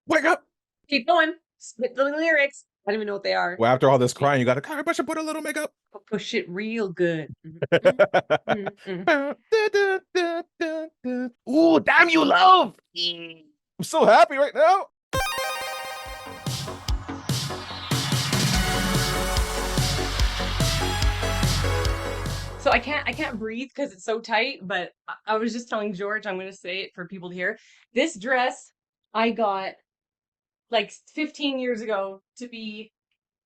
Wake up! Keep going. Spit the lyrics. I don't even know what they are. Well, after all this crying, you got to cover brush and put a little makeup. Push it real good. Ooh, damn you, love! I'm so happy right now. So I can't breathe because it's so tight, but I was just telling George, I'm gonna say it for people to hear. This dress I got like 15 years ago to be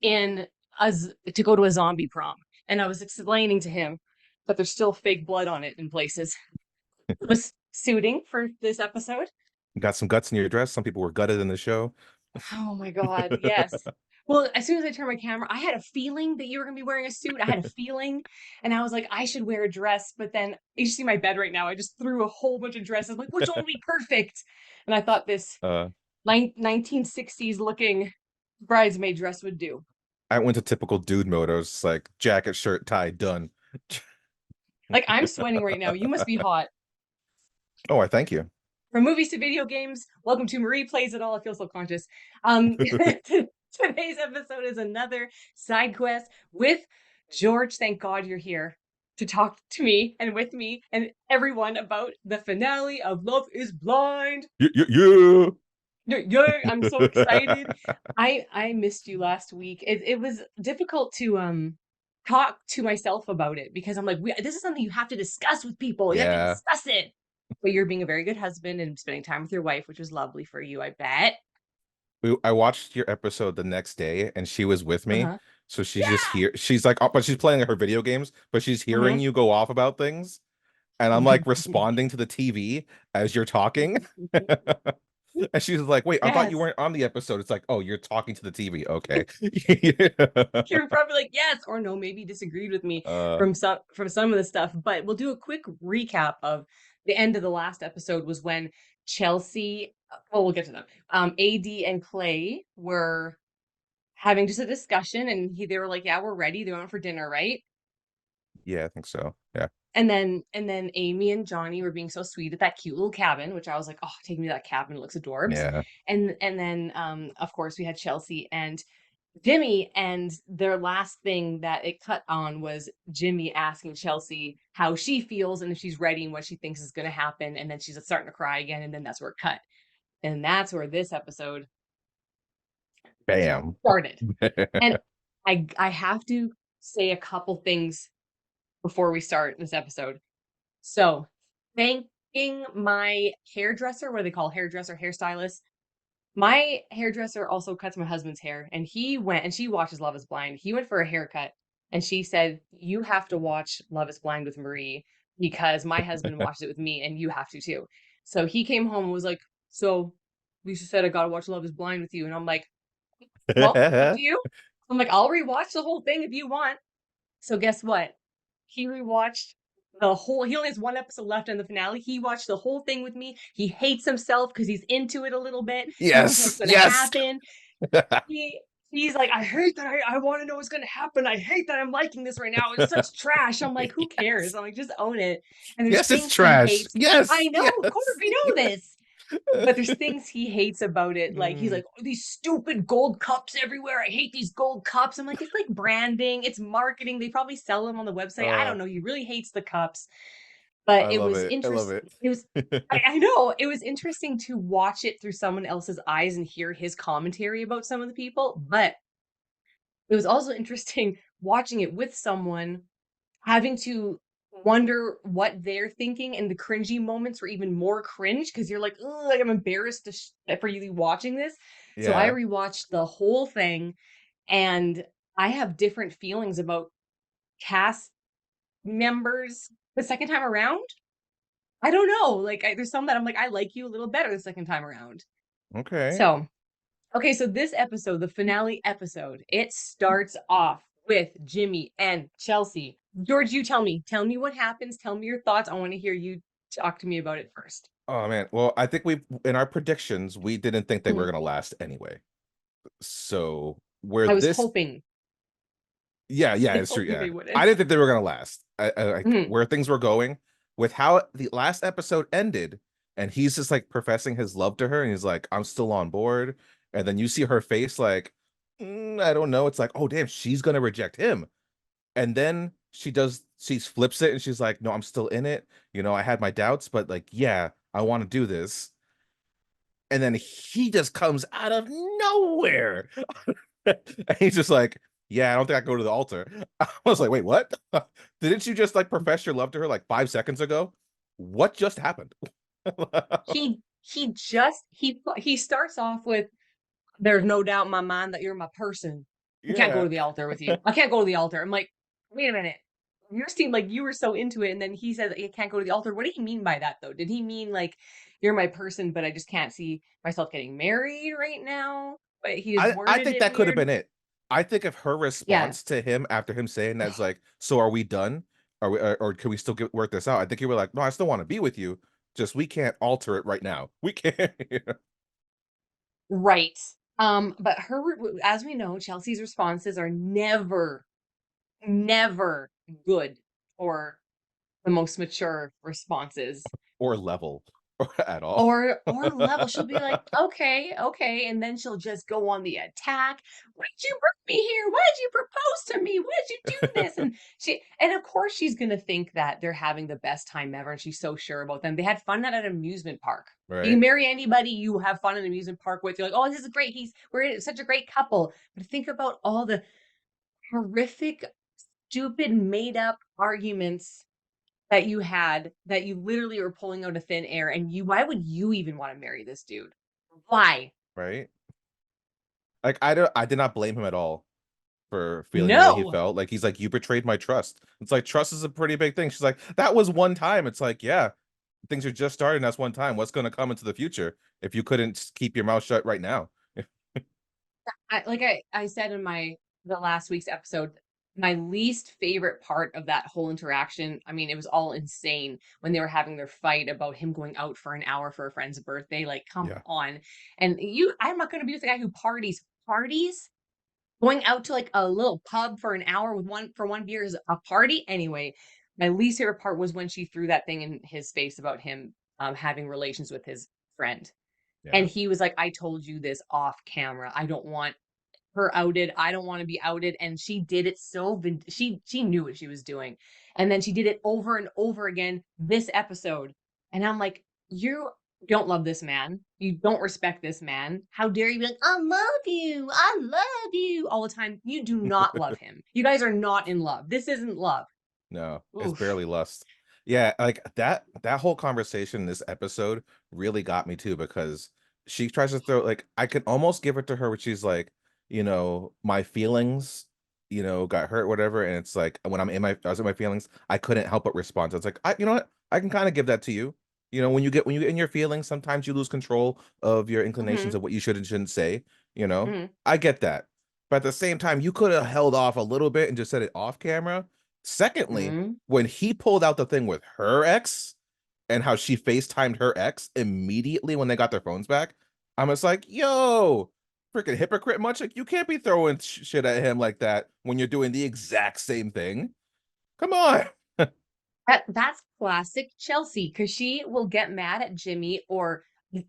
in to go to a zombie prom. And I was explaining to him that there's still fake blood on it in places. It was suiting for this episode. You got some guts in your dress. Some people were gutted in the show. Oh my God, yes. Well, as soon as I turned my camera, I had a feeling that you were gonna be wearing a suit. I had a feeling, and I was like, I should wear a dress. But then you see my bed right now. I just threw a whole bunch of dresses. I'm like, which one will be perfect? And I thought this uh, 1960s looking bridesmaid dress would do. I went to typical dude mode. I was just like jacket, shirt, tie, done. Like I'm sweating right now. You must be hot. Oh, I thank you. From movies to video games, welcome to Marie Plays It All. I feel so conscious. Today's episode is another side quest with George. Thank God you're here to talk to me and with me and everyone about the finale of Love is Blind. Yeah, yeah, yeah. Yeah, I'm so excited. I missed you last week. It was difficult to talk to myself about it because I'm like, this is something you have to discuss with people. You have to Yeah. discuss it. But you're being a very good husband and spending time with your wife, which was lovely for you, I bet. I watched your episode the next day and she was with me. Uh-huh. So she's just Yeah. here. She's like, oh, but she's playing her video games, but she's hearing you go off about things. And I'm like responding to the TV as you're talking. And she's like, wait, I thought you Yes. weren't on the episode. It's like, oh, you're talking to the TV. Okay. You're probably like, yes, or no, maybe disagreed with me uh, from some of the stuff. But we'll do a quick recap of the end of the last episode was when Chelsea, well, we'll get to them. AD and Clay were having just a discussion and they were like, yeah, we're ready. They went for dinner, right? yeah, I think so. Yeah. And then Amy and Johnny were being so sweet at that cute little cabin, which I was like, oh, take me to that cabin. It looks adorbs. Yeah. And then of course we had Chelsea and Jimmy, and their last thing that it cut on was Jimmy asking Chelsea how she feels and if she's ready and what she thinks is gonna happen. And then she's starting to cry again, and then that's where it cut. And that's where this episode Bam. started. And I have to say a couple things before we start this episode. So, thanking my hairdresser, what do they call hairdresser, hairstylist? My hairdresser also cuts my husband's hair, and he went and she watches Love is Blind. He went for a haircut, and she said, you have to watch Love is Blind with Marie because my husband watched it with me, and you have to too. So he came home and was like, so Lisa said I gotta watch Love is Blind with you. And I'm like, well, up to you. I'm like, I'll rewatch the whole thing if you want. So guess what? He rewatched the whole. He only has one episode left in the finale. He watched the whole thing with me. He hates himself because he's into it a little bit. He doesn't know what's Yes. going to Yes. happen. He's like, I hate that. I want to know what's going to happen. I hate that I'm liking this right now. It's such trash. I'm like, who cares? I'm like, just own it. And there's Yes, it's things he trash. hates. Yes. I know, of course, Yes. we know this. But there's things he hates about it. Like he's Mm. like, oh, these stupid gold cups everywhere. I hate these gold cups. I'm like, it's like branding, it's marketing. They probably sell them on the website. I Uh, don't know. He really hates the cups. I But it love was it. I love interesting. it. It was I know it was interesting to watch it through someone else's eyes and hear his commentary about some of the people. But it was also interesting watching it with someone having to wonder what they're thinking, and the cringy moments were even more cringe because you're like, oh, like I'm embarrassed for you watching this. So I Yeah. rewatched the whole thing, and I have different feelings about cast members the second time around. I don't know. Like, there's some that I'm like, I like you a little better the second time around. Okay. So, okay, so this episode, the finale episode, it starts off with Jimmy and Chelsea. George, you tell me what happens. Tell me your thoughts. I want to hear you talk to me about it first. Oh man. Well, I think we in our predictions, we didn't think they were Mhm. gonna last anyway. So where I was this hoping, yeah, yeah, I it's true. hoping Yeah. they I wouldn't. didn't think they were gonna last. Like Mhm. where things were going with how the last episode ended, and he's just like professing his love to her, and he's like, I'm still on board. And then you see her face like, I don't know. It's like, oh damn, she's gonna reject him. And then she flips it and she's like, no, I'm still in it. I had my doubts, but like, yeah, I want to do this. And then he just comes out of nowhere. And he's just like, yeah, I don't think I can go to the altar. I was like, wait, what? Didn't you just like profess your love to her like 5 seconds ago? What just happened? He starts off with, there's no doubt in my mind that you're my person. I can't go Yeah. to the altar with you. I can't go to the altar. I'm like, wait a minute. You seem like you were so into it, and then he says you can't go to the altar. What did he mean by that, though? Did he mean like you're my person, but I just can't see myself getting married right now? But he has I worded think it that could have weird. been it. I think if her Yeah, response to him after him saying that's like, so are we done? Are we, or can we still work this out? I think he were like, no, I still want to be with you. Just we can't alter it right now. We can't. right. But as we know, Chelsea's responses are never good or the most mature responses. Or level at all. Or level. She'll be like, "Okay, okay," and then she'll just go on the attack. "Why'd you bring me here? Why'd you propose to me? Why'd you do this?" And of course she's gonna think that they're having the best time ever, and she's so sure about them. They had fun at an amusement park. You Right? can marry anybody you have fun at an amusement park with. You're like, "Oh, this is great. We're such a great couple." But think about all the horrific, stupid, made up arguments that you had, that you literally were pulling out of thin air, and why would you even want to marry this dude? Why? Right? Like I did not blame him at all for feeling the way he No. felt. Like he's like, you betrayed my trust. It's like trust is a pretty big thing. She's like, that was one time. It's like, yeah, things are just starting. That's one time. What's gonna come into the future if you couldn't keep your mouth shut right now? I said in the last week's episode, my least favorite part of that whole interaction, I mean, it was all insane when they were having their fight about him going out for an hour for a friend's birthday. Like, come Yeah. on. And I'm not gonna be with the guy who parties. Parties? Going out to like a little pub for an hour with one beer is a party. Anyway, my least favorite part was when she threw that thing in his face about him having relations with his friend. And Yeah. he was like, I told you this off camera. I don't want her outed. I don't want to be outed. And she did it she knew what she was doing. And then she did it over and over again this episode. And I'm like, you don't love this man. You don't respect this man. How dare you be like, I love you. I love you all the time. You do not love him. You guys are not in love. This isn't love. No, it's Oof. barely lust. Yeah, like that whole conversation in this episode really got me too because she tries to throw like I could almost give it to her, which she's like, my feelings, got hurt, whatever. And it's like when I was in my feelings, I couldn't help but respond. So it's like, you know what? I can kind of give that to you. When you get in your feelings, sometimes you lose control of your inclinations Hmm. of what you should and shouldn't say, you know. Hmm. I get that. But at the same time, you could have held off a little bit and just said it off camera. Secondly, Hmm. when he pulled out the thing with her ex and how she FaceTimed her ex immediately when they got their phones back, I'm just like, yo, freaking hypocrite much. Like, you can't be throwing shit at him like that when you're doing the exact same thing. Come on. That's classic Chelsea, because she will get mad at Jimmy, or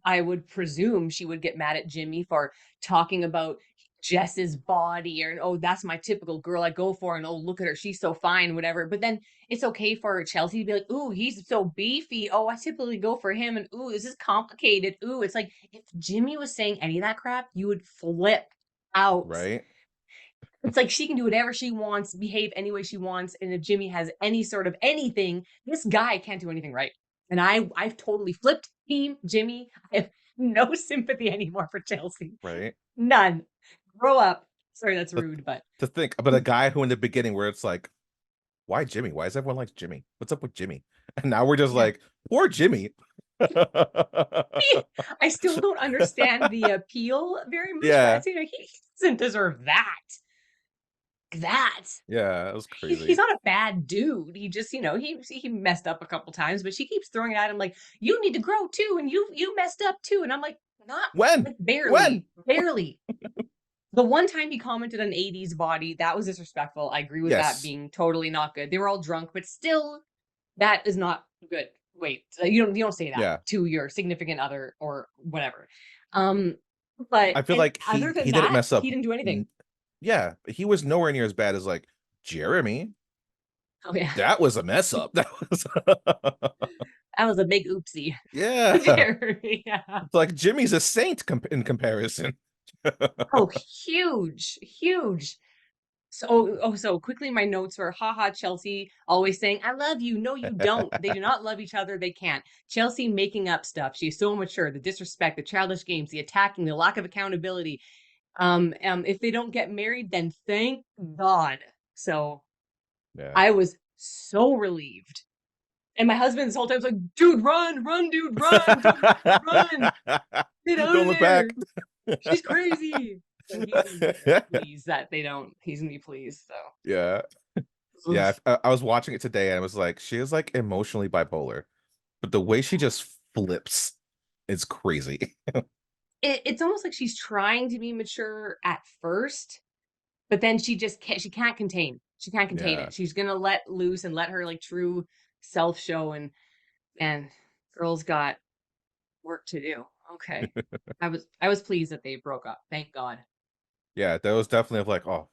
I would presume she would get mad at Jimmy for talking about Jess's body, or oh, that's my typical girl I go for, and oh, look at her, she's so fine, whatever. But then it's okay for Chelsea to be like, ooh, he's so beefy. Oh, I typically go for him, and ooh, this is complicated. Ooh, it's like if Jimmy was saying any of that crap, you would flip out. Right? It's like she can do whatever she wants, behave any way she wants, and if Jimmy has any sort of anything, this guy can't do anything right. And I've totally flipped team Jimmy. I have no sympathy anymore for Chelsea. Right? None. Grow up. Sorry, that's But rude, but to think about a guy who in the beginning where it's like, why Jimmy? Why is everyone like Jimmy? What's up with Jimmy? And now we're just yeah. like, poor Jimmy. I still don't understand the appeal very much, but Yeah. it's, he doesn't deserve that. Yeah, it was He's crazy. not a bad dude. He just, he messed up a couple times, but she keeps throwing it at him like, you need to grow too, and you messed up too. And I'm like, not When? like When? barely, barely. The one time he commented on 80s body, that was disrespectful. I agree with that Yes. being totally not good. They were all drunk, but still, that is not good. wait, you don't say that Yeah. to your significant other or whatever. Um, but I feel and like other he than didn't that, mess he up. didn't do anything. Yeah, he was nowhere near as bad as like Jeremy. Oh yeah, That was a mess up. That was that was a big oopsie. yeah. Jeremy, yeah. It's like Jimmy's a saint in comparison. Oh, huge, huge. So quickly my notes were, haha, Chelsea always saying, I love you. No, you don't. They do not love each other. They can't. Chelsea making up stuff. She's so immature. The disrespect, the childish games, the attacking, the lack of accountability. If they don't get married, then thank God. So Yeah. I was so relieved. And my husband this whole time was like, dude, run, run, dude, run, dude, run. Get out Don't of look there. back. She's crazy. So he's gonna be pleased that they don't. He's gonna be pleased. Yeah. So Yeah, I was watching it today and I was like, she is like emotionally bipolar, but the way she just flips is crazy. it's almost like she's trying to be mature at first, but then she can't contain. She can't contain Yeah. it. She's gonna let loose and let her like true self show. And girls got work to do. Okay. I was pleased that they broke up. Thank God. Yeah, that was definitely of like, oh,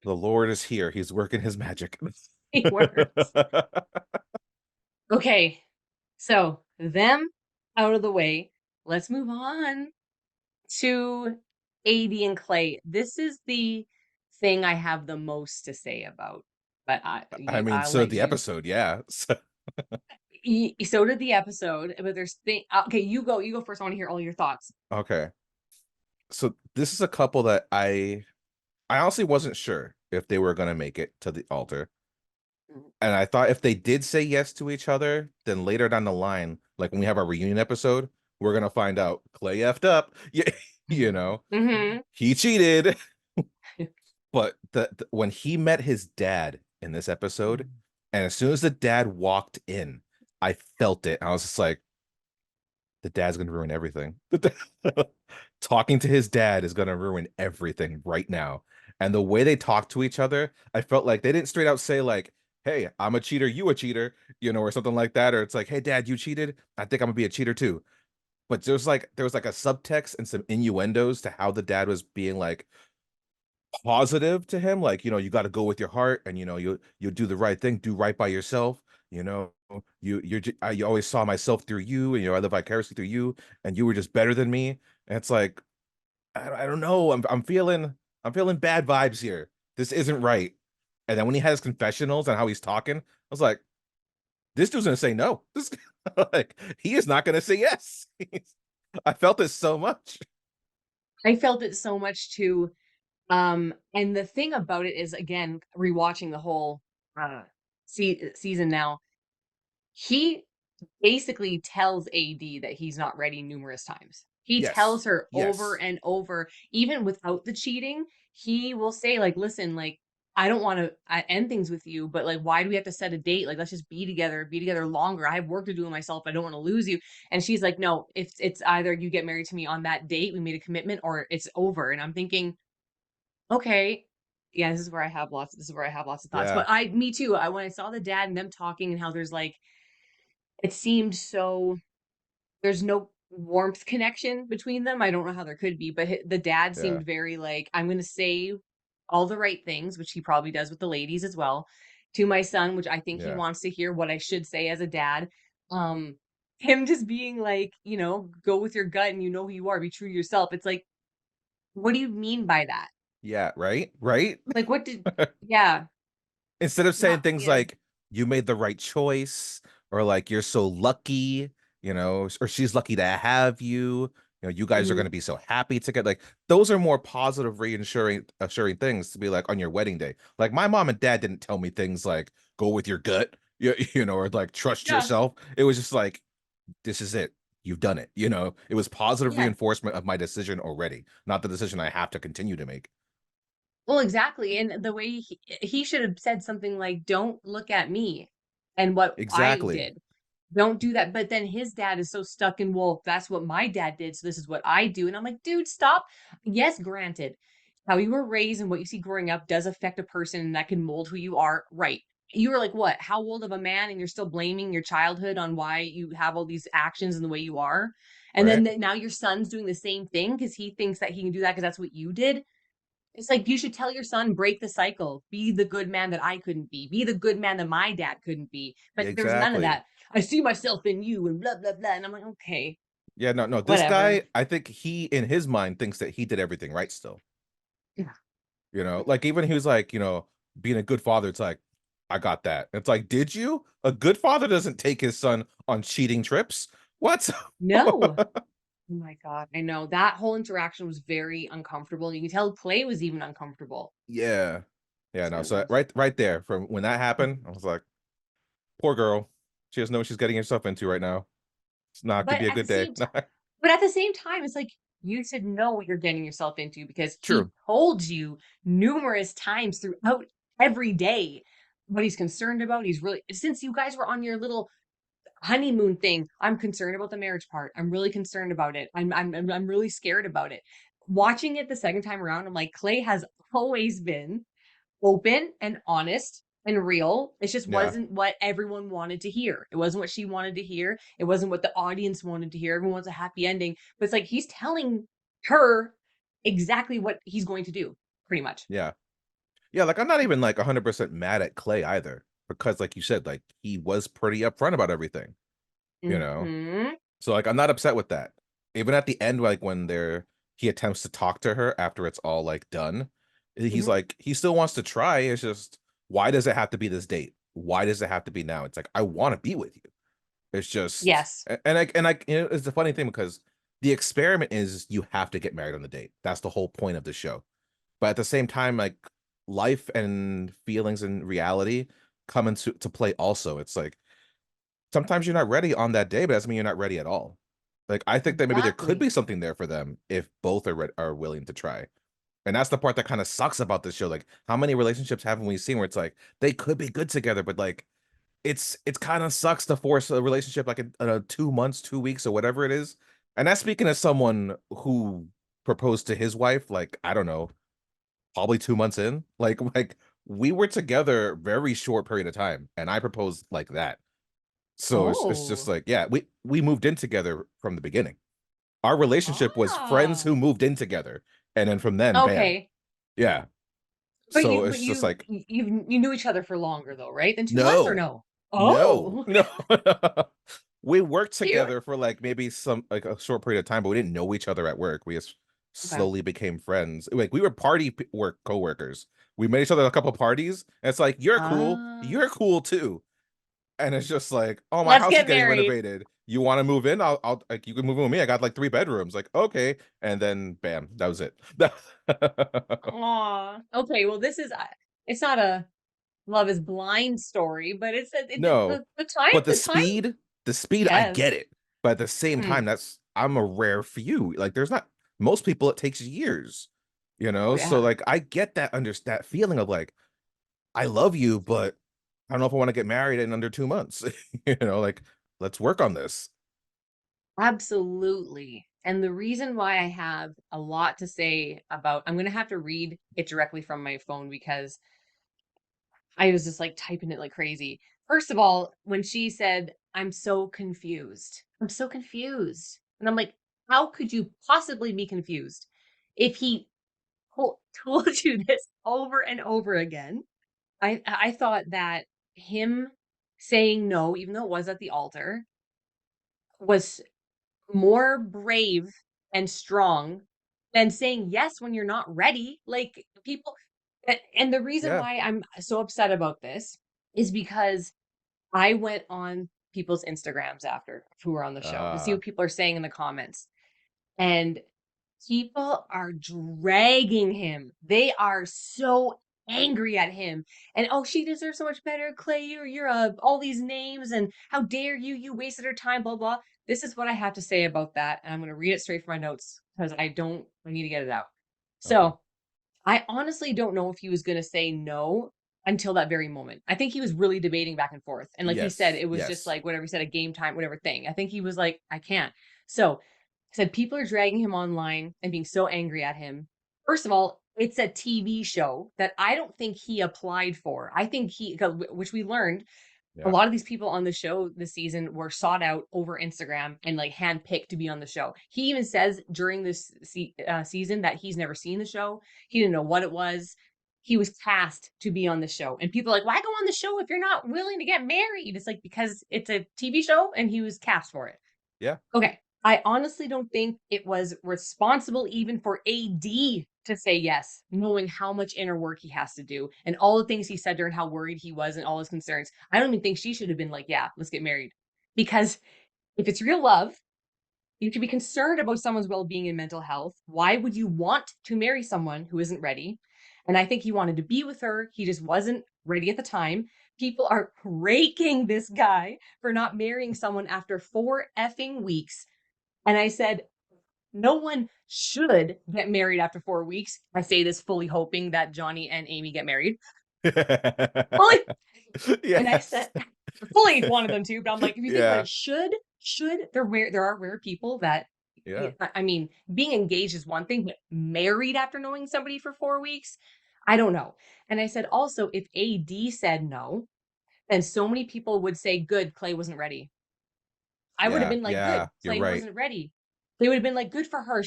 the Lord is here. He's working his magic. It works. Okay. So them out of the way. Let's move on to AD and Clay. This is the thing I have the most to say about, but I mean, I'll so let the you. episode, yeah. So, So did the episode, but there's thing. Okay, you go. You go first. I want to hear all your thoughts. okay. So this is a couple that I honestly wasn't sure if they were gonna make it to the altar. Mhm. And I thought if they did say yes to each other, then later down the line, like when we have our reunion episode, we're gonna find out Clay effed up. Yeah, you know, Mm-hmm. he cheated. But when he met his dad in this episode, and as soon as the dad walked in, I felt it. I was just like, the dad's gonna ruin everything. Talking to his dad is gonna ruin everything right now. And the way they talk to each other, I felt like they didn't straight out say like, "Hey, I'm a cheater, you a cheater," or something like that, or it's like, "Hey, dad, you cheated. I think I'm gonna be a cheater too." But there was like a subtext and some innuendos to how the dad was being like positive to him, like, you got to go with your heart, and you do the right thing, do right by yourself. you know you always saw myself through you, and I live vicariously through you, and you were just better than me. And it's like, I don't know, I'm feeling bad vibes here. This isn't right. And then when he had his confessionals and how he's talking, I was like, this dude's gonna say no. This like, he is not gonna say yes. I felt it so much. I felt it so much too. And the thing about it is, again, rewatching the whole season now, he basically tells AD that he's not ready numerous times. He tells Yes, her over yes. and over, even without the cheating, he will say, like, listen, like, I don't want to end things with you, but like, why do we have to set a date? Like, let's just be together longer. I have work to do with myself. I don't want to lose you. And she's like, no, it's either you get married to me on that date, we made a commitment, or it's over. And I'm thinking, okay, yeah, this is where I have lots of thoughts. Yeah, But me too. When I saw the dad and them talking and how there's like, it seemed so there's no warmth connection between them. I don't know how there could be, but the dad yeah, seemed very like, I'm going to say all the right things, which he probably does with the ladies as well, to my son, which I think he yeah, wants to hear what I should say as a dad. Um, him just being like, go with your gut and you know who you are, be true to yourself. It's like, what do you mean by that? yeah. Right. Like, what did, yeah, Instead of saying things yeah. like you made the right choice, or like you're so lucky, or she's lucky to have you, you guys are going Mhm. to be so happy to get, like, those are more positive, reassuring assuring things to be like on your wedding day. Like, my mom and dad didn't tell me things like go with your gut, or like trust Yeah. yourself. It was just like, this is it, you've done it. It was positive Yeah. reinforcement of my decision already, not the decision I have to continue to make. Well, exactly, and the way he should have said something like, "Don't look at me and what I Exactly. did. Don't do that." But then his dad is so stuck in, "Well, that's what my dad did, so this is what I do." And I'm like, "Dude, stop." Yes, granted, how you were raised and what you see growing up does affect a person and that can mold who you are, right? you were like, what, how old of a man, and you're still blaming your childhood on why you have all these actions and the way you are. And then right? now your son's doing the same thing because he thinks that he can do that because that's what you did. It's like you should tell your son, break the cycle, be the good man that I couldn't be the good man that my dad couldn't be. But there's none of Exactly. that. I see myself in you and blah blah blah. And I'm like, okay, Yeah, no, no. This whatever. guy, I think he in his mind thinks that he did everything right still. Yeah. Like even he was like, being a good father, it's like, I got that. It's like, did you? A good father doesn't take his son on cheating trips. What? No. Oh my God. I know that whole interaction was very uncomfortable. You can tell Clay was even uncomfortable. Yeah. Yeah, no. So, So right there, from when that happened, I was like, poor girl. She doesn't know what she's getting herself into right now. It's not gonna but be a at the good day. same time, but at the same time, it's like you should know what you're getting yourself into because he True. told you numerous times throughout every day what he's concerned about. He's really, since you guys were on your little honeymoon thing, I'm concerned about the marriage part. I'm really concerned about it. I'm really scared about it. Watching it the second time around, I'm like, Clay has always been open and honest and real. It just Yeah. wasn't what everyone wanted to hear. It wasn't what she wanted to hear. It wasn't what the audience wanted to hear. Everyone wants a happy ending. But it's like he's telling her exactly what he's going to do, pretty much. Yeah. Yeah, like I'm not even like 100% mad at Clay either, because like you said, like he was pretty upfront about everything, you know? Hmm. So like I'm not upset with that. Even at the end, like when he attempts to talk to her after it's all like done, he's Hmm. like he still wants to try. It's just, why does it have to be this date? Why does it have to be now? It's like, I want to be with you. It's just, Yes. it's the funny thing because the experiment is you have to get married on the date. That's the whole point of the show. But at the same time, like life and feelings and reality come into to play also. It's like sometimes you're not ready on that day, but doesn't mean you're not ready at all. Like I think that maybe there could Exactly. be something there for them if both are willing to try. And that's the part that kind of sucks about this show. Like, how many relationships haven't we seen where it's like they could be good together, but like it's kind of sucks to force a relationship like in 2 months, 2 weeks, or whatever it is. And that's speaking as someone who proposed to his wife, like, I don't know, probably 2 months in. Like we were together very short period of time, and I proposed like that. So it's just Oh. like, yeah, we moved in together from the beginning. Our relationship was friends Ah. who moved in together, and then from then, bam, Okay. yeah. But So you but it's just like, you knew each other for longer though, right? Than 2 months or no, no? no, Oh. no. We worked You together for like maybe some like a short period of time, but we didn't know each other at work. We just okay. slowly became friends. Like we were work coworkers. We met each other at a couple parties, and it's like, Ah. you're cool too. And it's just like, oh, my Let's house is get getting married. renovated. You want to move in? I'll like, you can move in with me. I got like 3 bedrooms. Like, okay. And then bam, that was it. Aw. Okay, well, this is it's not a Love is Blind story, but it's a No, but the time the speed, I yes. get it. But at the same time, Mm. I'm a rare few. Like, there's not most people, it takes years, Oh, So yeah. like, I get that feeling of like, I love you, but I don't know if I want to get married in under 2 months. Like, let's work on this. Absolutely. And the reason why I have a lot to say about I'm gonna have to read it directly from my phone because I was just, like, typing it like crazy. First of all, when she said, "I'm so confused. I'm so confused." And I'm like, "How could you possibly be confused if he told you this over and over again?" I thought that him saying no, even though it was at the altar, was more brave and strong than saying yes when you're not ready. Like, people and the reason Yeah. why I'm so upset about this is because I went on people's Instagrams after who were on the show to see Uh, what people are saying in the comments. And people are dragging him. They are so angry at him. And oh, she deserves so much better. Clay, you're all these names, and how dare you? You wasted her time, blah blah. This is what I have to say about that. And I'm gonna read it straight from my notes because I need to get it out. okay. So I honestly don't know if he was gonna say no until that very moment. I think he was really debating back and forth. And like he said, Yes. it was just Yes. like whatever he said, a game time, whatever thing. I think he was like, I can't. So said people are dragging him online and being so angry at him. First of all, it's a TV show that I don't think he applied for. I think which we learned, a Yeah. lot of these people on the show this season were sought out over Instagram and like handpicked to be on the show. He even says during this season that he's never seen the show. He didn't know what it was. He was cast to be on the show. And people are like, why go on the show if you're not willing to get married? It's like, because it's a TV show and he was cast for it. Yeah. Okay. I honestly don't think it was responsible even for AD to say yes, knowing how much inner work he has to do and all the things he said during how worried he was and all his concerns. I don't even think she should have been like, yeah, let's get married. Because if it's real love, you should be concerned about someone's well being and mental health. Why would you want to marry someone who isn't ready? And I think he wanted to be with her. He just wasn't ready at the time. People are raking this guy for not marrying someone after 4 effing weeks. And I said, no one should get married after 4 weeks. I say this fully hoping that Johnny and Amy get married. Fully. And I Yes. said, fully wanted them to, but I'm like, if you think about Yeah. it, there are rare people that, Yeah. I mean, being engaged is one thing, but married after knowing somebody for 4 weeks, I don't know. And I said, also, if AD said no, then so many people would say, good, Clay wasn't ready. I would have Yeah. been like, Yeah. good, You're Clay right. wasn't ready. They would have been like, good for her.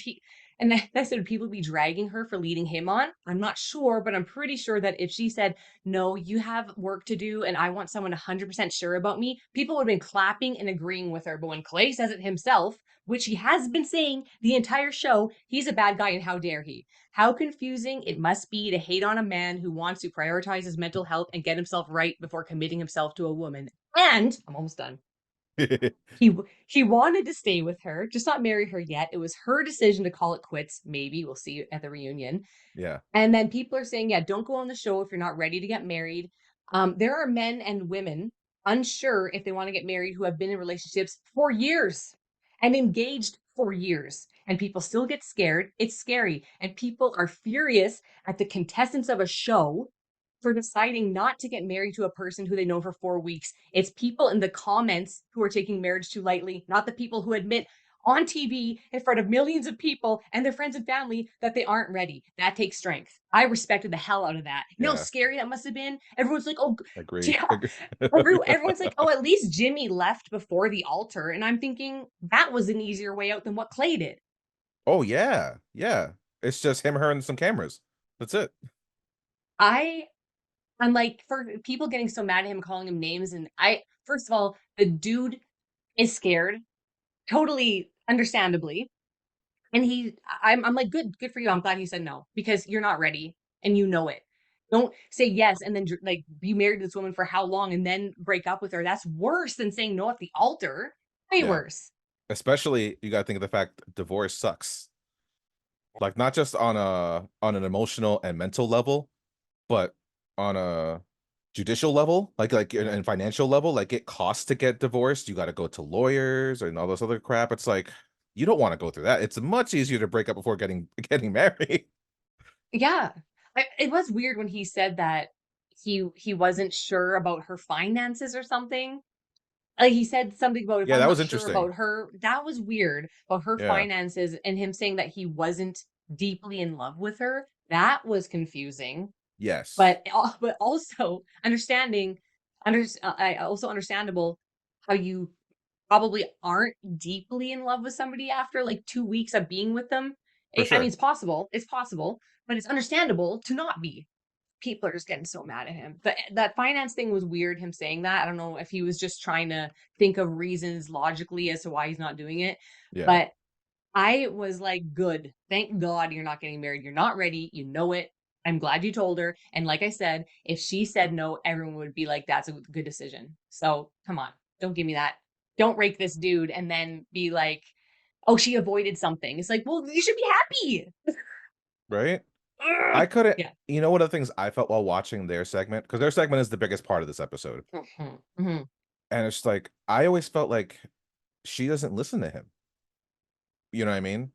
And I said, would people be dragging her for leading him on? I'm not sure, but I'm pretty sure that if she said, no, you have work to do and I want someone 100% sure about me, people would have been clapping and agreeing with her. But when Clay says it himself, which he has been saying the entire show, he's a bad guy and how dare he? How confusing it must be to hate on a man who wants to prioritize his mental health and get himself right before committing himself to a woman. And I'm almost done. He wanted to stay with her, just not marry her yet. It was her decision to call it quits. Maybe we'll see at the reunion. Yeah. And then people are saying, yeah, don't go on the show if you're not ready to get married. There are men and women unsure if they want to get married who have been in relationships for years and engaged for years. And people still get scared. It's scary. And people are furious at the contestants of a show for deciding not to get married to a person who they know for 4 weeks. It's people in the comments who are taking marriage too lightly, not the people who admit on TV in front of millions of people and their friends and family that they aren't ready. That takes strength. I respected the hell out of that. You know how Yeah. scary that must have been? Everyone's like, oh, Agreed. yeah. Yeah. Everyone's like, oh, at least Jimmy left before the altar. And I'm thinking that was an easier way out than what Clay did. Oh yeah. Yeah. It's just him, her, and some cameras. That's it. I I'm like, for people getting so mad at him, calling him names, and first of all, the dude is scared, totally understandably. And I'm like, good for you. I'm glad he said no because you're not ready and you know it. Don't say yes and then like be married to this woman for how long and then break up with her. That's worse than saying no at the altar. Way Yeah. worse. Especially you gotta think of the fact divorce sucks. Like not just on an emotional and mental level, but on a judicial level, like and financial level, like it costs to get divorced. You got to go to lawyers and all this other crap. It's like you don't want to go through that. It's much easier to break up before getting getting married. Yeah. It was weird when he said that he wasn't sure about her finances or something. Like he said something about if Yeah, I'm that not was sure interesting. about her, that was weird about her Yeah. finances and him saying that he wasn't deeply in love with her. That was confusing. Yes. But also I also understandable how you probably aren't deeply in love with somebody after like 2 weeks of being with them. For I mean, sure. it's possible, but it's understandable to not be. People are just getting so mad at him. That finance thing was weird, him saying that. I don't know if he was just trying to think of reasons logically as to why he's not doing it. Yeah. But I was like, good. Thank God you're not getting married. You're not ready. You know it. I'm glad you told her. And like I said, if she said no, everyone would be like, that's a good decision. So come on. Don't give me that. Don't rake this dude and then be like, oh, she avoided something. It's like, well, you should be happy. Right? I Ugh. couldn't, Yeah. you know, one of the things I felt while watching their segment, because their segment is the biggest part of this episode. Mhm, mhm. And it's like I always felt like she doesn't listen to him. You know what I mean?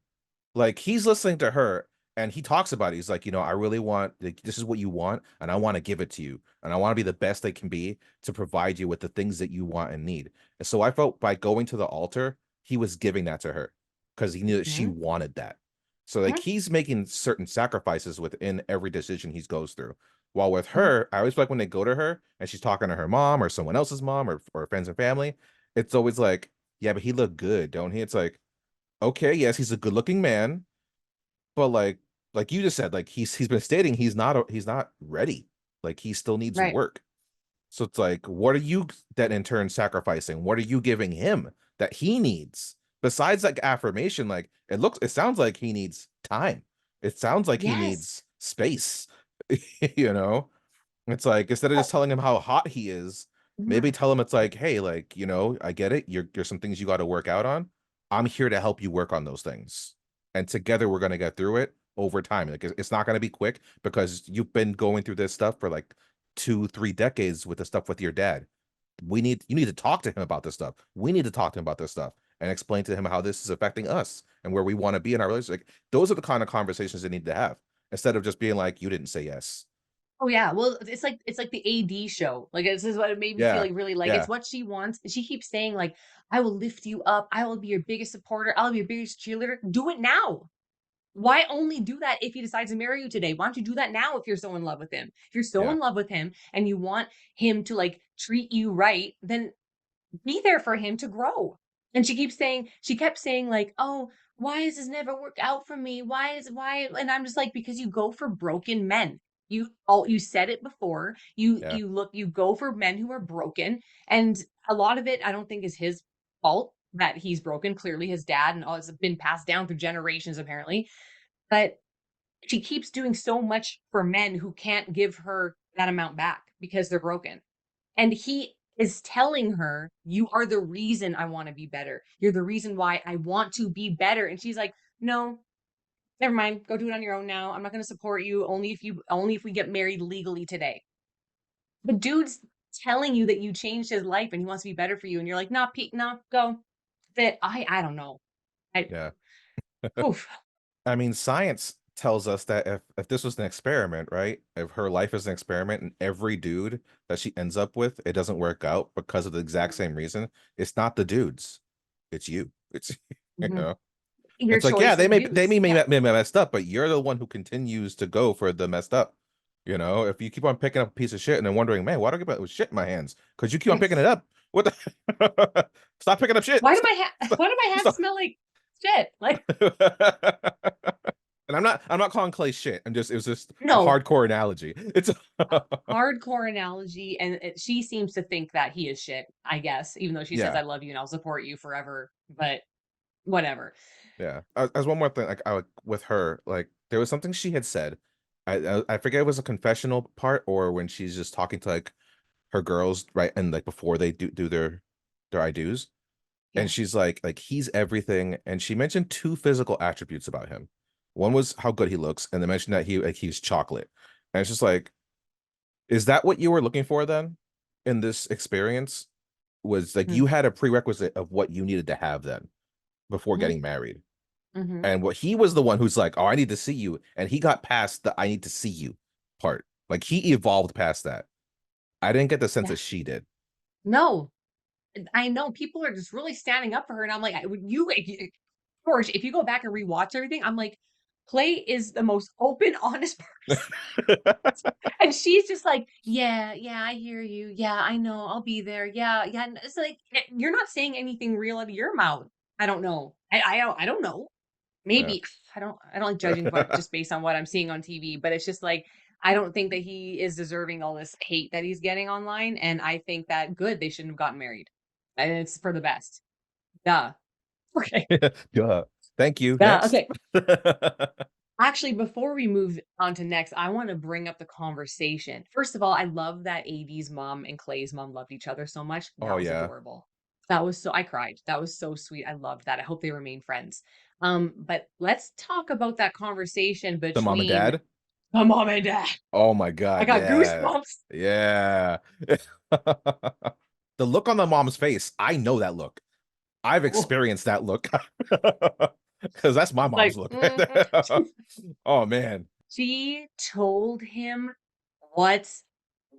Like he's listening to her and he talks about it. He's like, you know, I really want like, this is what you want, and I want to give it to you. And I want to be the best they can be to provide you with the things that you want and need. And so I felt by going to the altar, he was giving that to her because he knew that she Mhm. wanted that. So like Mhm, he's making certain sacrifices within every decision he goes through. While with mhm. her, I always feel like when they go to her and she's talking to her mom or someone else's mom or friends and family, it's always like, yeah, but he looked good, don't he? It's like, okay, yes, he's a good looking man, but like you just said, like he's been stating he's not ready. Like he still needs Right. work. So it's like, what are you then in turn sacrificing? What are you giving him that he needs? Besides like affirmation, like it sounds like he needs time. It sounds like he Yes. needs space. You know? It's like instead of just Oh, telling him how hot he is, maybe mhm. tell him it's like, hey, like, I get it. There's some things you got to work out on. I'm here to help you work on those things. And together we're gonna get through it over time. Like it's not gonna be quick because you've been going through this stuff for like 2, 3 decades with the stuff with your dad. You need to talk to him about this stuff. We need to talk to him about this stuff and explain to him how this is affecting us and where we want to be in our relationship. Like, those are the kind of conversations they need to have instead of just being like, you didn't say yes. Oh, yeah, well, it's like the AD show, like, this is what it made me feel Yeah. like really like, it's Yeah. what she wants, and she keeps saying, like, "I will lift you up, I will be your biggest supporter, I'll be your biggest cheerleader." Do it now. Why only do that if he decides to marry you today? Why don't you do that now if you're so in love with him? If you're so Yeah. in love with him and you want him to, like, treat you right, then be there for him to grow. And she kept saying like, "Oh, why does this never work out for me? Why?" And I'm just like, because you go for broken men. You said it before. Yeah. You go for men who are broken. And a lot of it I don't think is his fault that he's broken. Clearly his dad and all it's been passed down through generations apparently. But she keeps doing so much for men who can't give her that amount back because they're broken. And he is telling her, "You are the reason I wanna be better. You're the reason why I want to be better." And she's like, "No, never mind. Go do it on your own now. I'm not gonna support you only if we get married legally today." The dude's telling you that you changed his life and he wants to be better for you, and you're like, "Nah, Pete, nah, go." That I don't know. I Yeah. oof. I mean, science tells us that if this was an experiment, right? If her life is an experiment and every dude that she ends up with, it doesn't work out because of the exact same reason, it's not the dudes. It's you. It's Mhm. Your it's like, yeah, choice of they abuse. Yeah. may messed up, but you're the one who continues to go for the messed up. If you keep on picking up a piece of shit and then wondering, man, why do I get with shit in my hands? Because you keep on picking it up. What the stop picking up shit. Stop. Why do my hands Stop. smell like shit? Like, And I'm not calling Clay shit. It was just a no. hardcore analogy. It's Hardcore analogy, and she seems to think that he is shit, I guess, even though she says, yeah, "I love you and I'll support you forever," but whatever. yeah. As one more thing, like with her, like there was something she had said. I forget it was a confessional part or when she's just talking to like her girls, right? And like before they do their I do's. And Yeah. she's like he's everything. And she mentioned two physical attributes about him. One was how good he looks, and they mentioned that he's chocolate. And it's just like, is that what you were looking for then in this experience? Was like Mhm, you had a prerequisite of what you needed to have then before mhm, getting married. mhm. And what he was the one who's like, oh, I need to see you. And he got past the I need to see you part. Like he evolved past that. I didn't get the sense Yeah. that she did. No, I know people are just really standing up for her, and I'm like, I would you George, if you go back and rewatch everything, I'm like, Clay is the most open, honest person. And she's just like, "Yeah, yeah, I hear you. Yeah, I know. I'll be there. Yeah, yeah." And it's like, you're not saying anything real out of your mouth. I don't know. I don't know. Yeah. Maybe I don't like judging what just based on what I'm seeing on TV, but it's just like I don't think that he is deserving all this hate that he's getting online, and I think that good they shouldn't have gotten married, and it's for the best. Duh. Okay. Duh. Thank you. Duh. Next. Okay. Actually, before we move on to next, I want to bring up the conversation. First of all, I love that AD's mom and Clay's mom loved each other so much. Oh That was yeah. adorable. That was so I cried. That was so sweet. I loved that. I hope they remain friends. But let's talk about that conversation The mom and between dad. the mom and dad. Oh my I God, got yeah. goosebumps. Yeah. The look on the mom's face, I know that look. I've Oh, experienced that look. Because that's my it's mom's like look right there. Oh man. she told him what's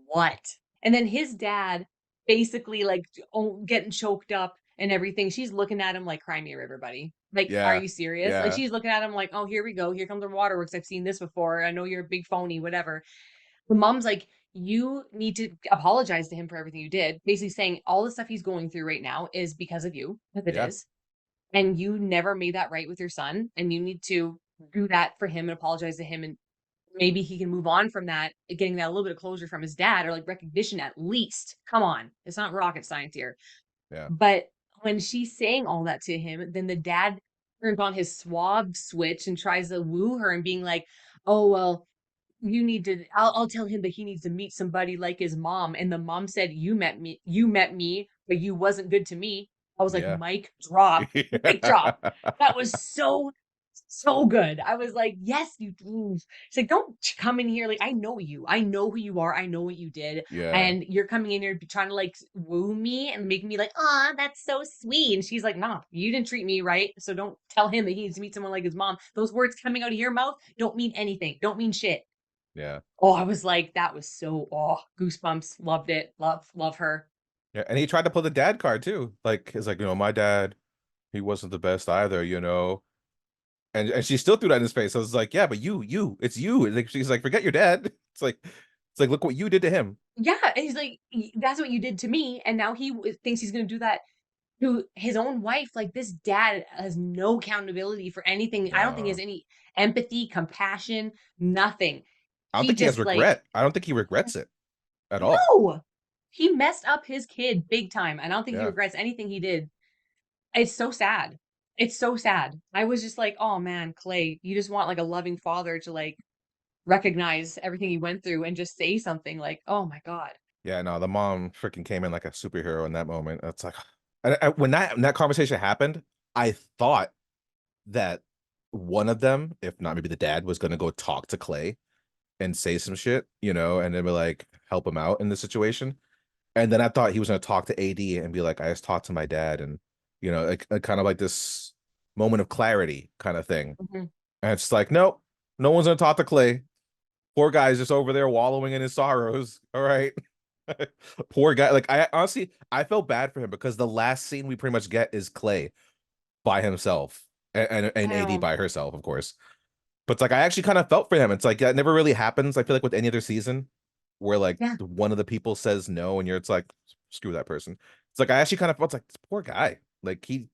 what. And then his dad basically like getting choked up and everything. She's looking at him like, cry me a river, buddy. Like, are Yeah. you serious? Like, Yeah. she's looking at him like, oh, here we go. Here comes the waterworks. I've seen this before. I know you're a big phony, whatever. The mom's like, you need to apologize to him for everything you did. Basically saying all the stuff he's going through right now is because of you, because it Yeah. is. And you never made that right with your son. And you need to do that for him and apologize to him. And maybe he can move on from that, getting that a little bit of closure from his dad or like recognition at least. Come on. It's not rocket science here. Yeah. But when she's saying all that to him, then the dad turns on his suave switch and tries to woo her and being like, oh, well, you need to, I'll tell him that he needs to meet somebody like his mom. And the mom said, you met me, but you wasn't good to me. I was like, Yeah. mic drop, mic drop. That was so good. I was like, yes, you do. She's like, don't come in here. Like, I know you. I know who you are. I know what you did. Yeah. And you're coming in here trying to like woo me and make me like, oh, that's so sweet. And she's like, nah, you didn't treat me right. So don't tell him that he needs to meet someone like his mom. Those words coming out of your mouth don't mean anything. Don't mean shit. Yeah. Oh, I was like, that was so, oh, goosebumps. Loved it. Love her. Yeah. And he tried to pull the dad card too. Like, it's like, my dad, he wasn't the best either, and she still threw that in his face. I was like, yeah, but it's you. Like, she's like, forget your dad. It's like, look what you did to him. Yeah. And he's like, that's what you did to me. And now he thinks he's going to do that to his own wife. Like, this dad has no accountability for anything. I don't think he has No, any empathy, compassion, nothing. I don't He think he has just like, regret. I don't think he regrets it at all. no, he messed up his kid big time. And I don't think he Yeah. regrets anything he did. It's so sad. It's so sad. I was just like, oh man, Clay, you just want like a loving father to like recognize everything he went through and just say something like, oh my God. Yeah, no, the mom freaking came in like a superhero in that moment. It's like, when that conversation happened, I thought that one of them, if not maybe the dad, was gonna go talk to Clay and say some shit, and then be like help him out in the situation. And then I thought he was gonna talk to AD and be like, I just talked to my dad, and like kind of like this moment of clarity kind of thing. Mhm. And it's like, nope, no one's gonna talk to Clay. Poor guy's just over there wallowing in his sorrows. All right. Poor guy. Like, I honestly, I felt bad for him because the last scene we pretty much get is Clay by himself and I AD know. by herself, of course. But it's like I actually kind of felt for him. It's like that never really happens. I feel like with any other season where like Yeah. one of the people says no and it's like screw that person. It's like I actually kind of felt like this poor guy. Like he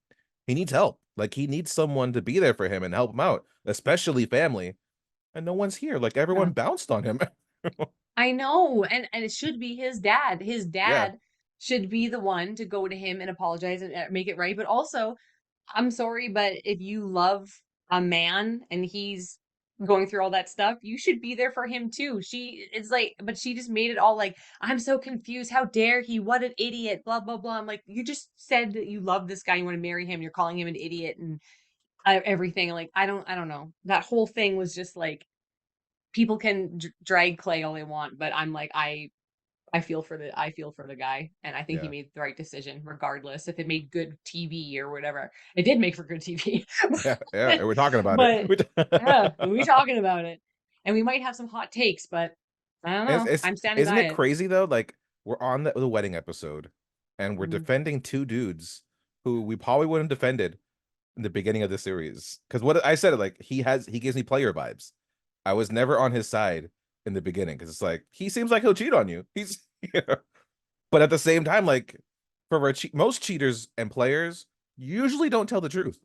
needs help. Like he needs someone to be there for him and help him out, especially family. And no one's here. Like everyone Yeah. bounced on him. I know. And it should be his dad. His Yeah. dad should be the one to go to him and apologize and make it right. But also, I'm sorry, but if you love a man and he's going through all that stuff, you should be there for him too. She it's like, but she just made it all like, I'm so confused. How dare he? What an idiot. Blah blah blah. I'm like, you just said that you love this guy, you want to marry him. You're calling him an idiot and everything. Like, I don't know. That whole thing was just like, people can drag Clay all they want, but I'm like, I feel for the guy, and I think he Yeah. made the right decision, regardless if it made good TV or whatever. It did make for good TV, Yeah. Yeah. And we're talking about it. but yeah, we talking about it, and we might have some hot takes, but I don't It's, know. it's I'm standing isn't by it it. crazy though? Like we're on the wedding episode and we're Mhm. defending two dudes who we probably wouldn't have defended in the beginning of the series. Because what I said, like he gives me player vibes. I was never on his side in the beginning because it's like he seems like he'll cheat on you. He's but at the same time, like for most cheaters and players usually don't tell the truth.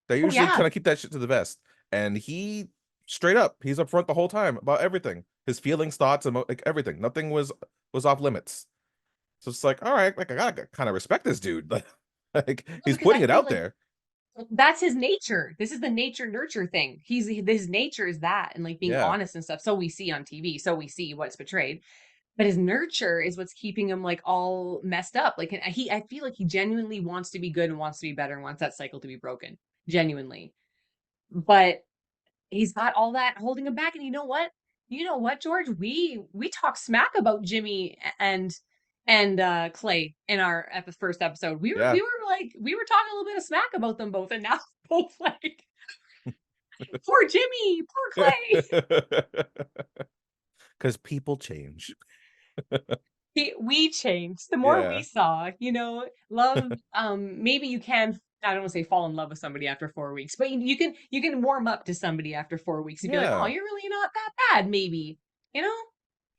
They Oh usually yeah, kind of keep that shit to the vest. And he straight up, he's upfront the whole time about everything. His feelings, thoughts, like everything. Nothing was off limits. So it's like, all right, like I gotta kind of respect this dude. Like he's because I putting it feel out like there. that's his nature. This is the nature nurture thing. His nature is that and like being Yeah. honest and stuff. So we see on TV. So we see what's portrayed. But his nurture is what's keeping him like all messed up. Like I feel like he genuinely wants to be good and wants to be better and wants that cycle to be broken. Genuinely. But he's got all that holding him back. And you know what? You know what, George? We talk smack about Jimmy and Clay in our first episode. We were Yeah. we were like we were talking a little bit of smack about them both, and now both like poor Jimmy, poor Clay. Because people change. We changed. The more we Yeah. saw, love. Maybe you can I don't want to say fall in love with somebody after 4 weeks, but you can warm up to somebody after 4 weeks and be like, oh, Yeah. you're really not that bad, maybe. You know?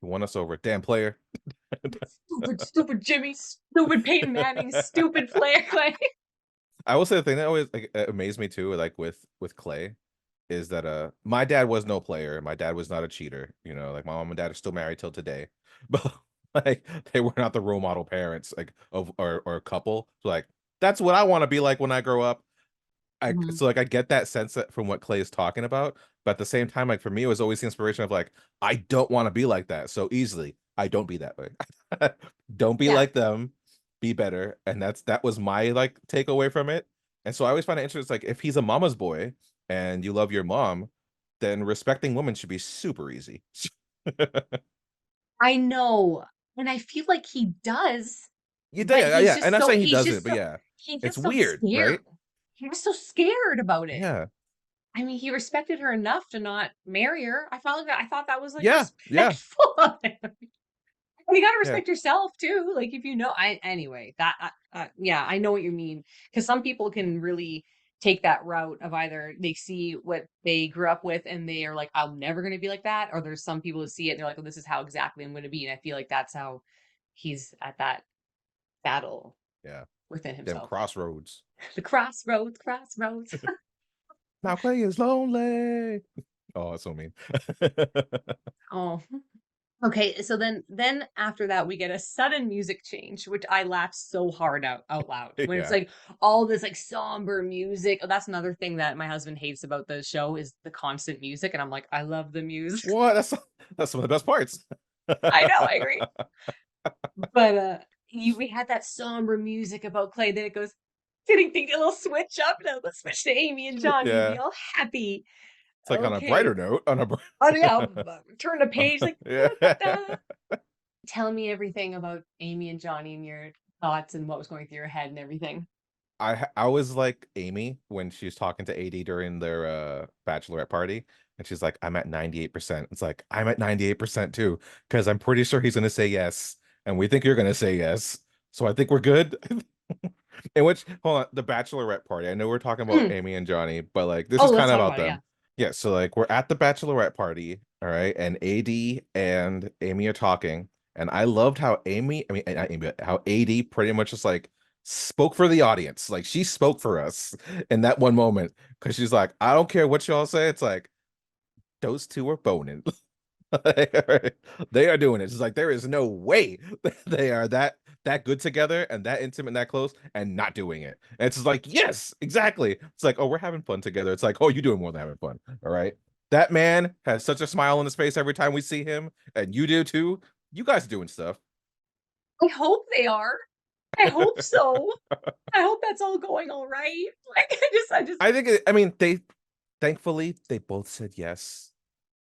You won us over. Damn player. Stupid, stupid Jimmy, stupid Peyton Manning, stupid Flair. Like, I will say the thing that always like, amazed me too, like with Clay, is that my dad was no player. My dad was not a cheater. You know, like my mom and dad are still married till today, but like they were not the role model parents like of or a couple. So like that's what I want to be like when I grow up. mhm. So like I get that sense that from what Clay is talking about, but at the same time, like for me, it was always the inspiration of like I don't want to be like that so easily. I don't be that way. Don't be Yeah. like them. Be better, and that was my like takeaway from it. And so I always find it interesting. Like if he's a mama's boy and you love your mom, then respecting women should be super easy. I know. And I feel like he does, You do, but yeah, he's yeah. And just not so saying he he's doesn't, just but so yeah, he's it's just so weird, scared. right? He was so scared about it. Yeah, I mean, he respected her enough to not marry her. I thought that was like yeah, yeah, respectful of him. You gotta yeah, respect yourself too. Like if you know, I anyway that yeah, I know what you mean because some people can really take that route of either they see what they grew up with and they are like, I'm never going to be like that, or there's some people who see it and they're like, well, this is how exactly I'm going to be, and I feel like that's how he's at that battle yeah. within Them himself. crossroads. The crossroads, crossroads. Now Clay is lonely. Oh, that's so mean. Oh, okay, so then after that we get a sudden music change, which I laughed so hard out loud. When it's Yeah. like all this like somber music. Oh, that's another thing that my husband hates about the show is the constant music. And I'm like, I love the music. What? That's some of the best parts. I know, I agree. But we had that somber music about Clay, then it goes ding ding, a little switch up. No, let's switch to Amy and Johnny and be Yeah. all happy. It's like on a brighter Okay. note, on a Oh yeah, turn the page like yeah. da, da, da. Tell me everything about Amy and Johnny and your thoughts and what was going through your head and everything. I was like Amy when she was talking to AD during their bachelorette party, and she's like, I'm at 98%. It's like I'm at 98% too, because I'm pretty sure he's gonna say yes, and we think you're gonna say yes. So I think we're good. In which, hold on, the bachelorette party. I know we're talking about Mm. Amy and Johnny, but like this Oh, is let's kind of talk about about it. Yeah. them. Yeah, so like we're at the bachelorette party, all right, and AD and Amy are talking, and I loved how Amy, I mean, not Amy, but how AD pretty much just like spoke for the audience. Like she spoke for us in that one moment because she's like, I don't care what y'all say. It's like those two are boning. They are doing it. It's like there is no way they are that good together and that intimate and that close and not doing it. And it's just like, yes, exactly. It's like, oh, we're having fun together. It's like, oh, you're doing more than having fun. All right. That man has such a smile on his face every time we see him, and you do too. You guys doing stuff. I hope they are. I hope so. I hope that's all going all right. Like I just I think I mean they thankfully they both said yes,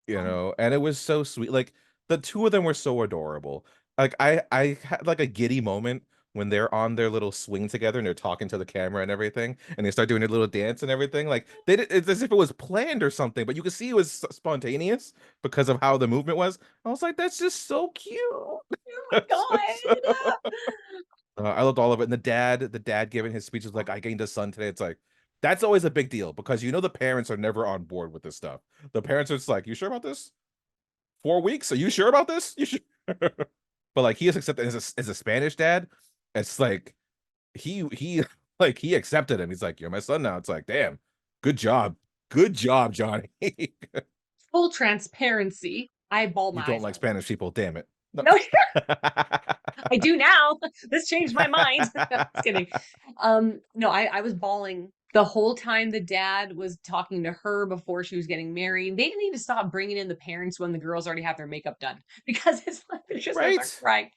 you um, know, and it was so sweet. Like the two of them were so adorable. Like I had like a giddy moment when they're on their little swing together and they're talking to the camera and everything, and they start doing their little dance and everything. Like they did it's as if it was planned or something, but you could see it was spontaneous because of how the movement was. I was like, that's just so cute. oh my That's god. I loved all of it. And the dad giving his speech was like, I gained a son today. It's like, that's always a big deal because you know the parents are never on board with this stuff. The parents are just like, you sure about this? 4 weeks? Are you sure about this? You sure? But like he is accepted as a Spanish dad. It's like he like he accepted him. He's like, you're my son now. It's like, damn, good job. Good job, Johnny. Full transparency. I ball You my don't eyes like out. Spanish people, damn it. No. No, I do now. This changed my mind. Just kidding. No, I was bawling the whole time the dad was talking to her before she was getting married. They need to stop bringing in the parents when the girls already have their makeup done because it's like they're just gonna start Right? crying.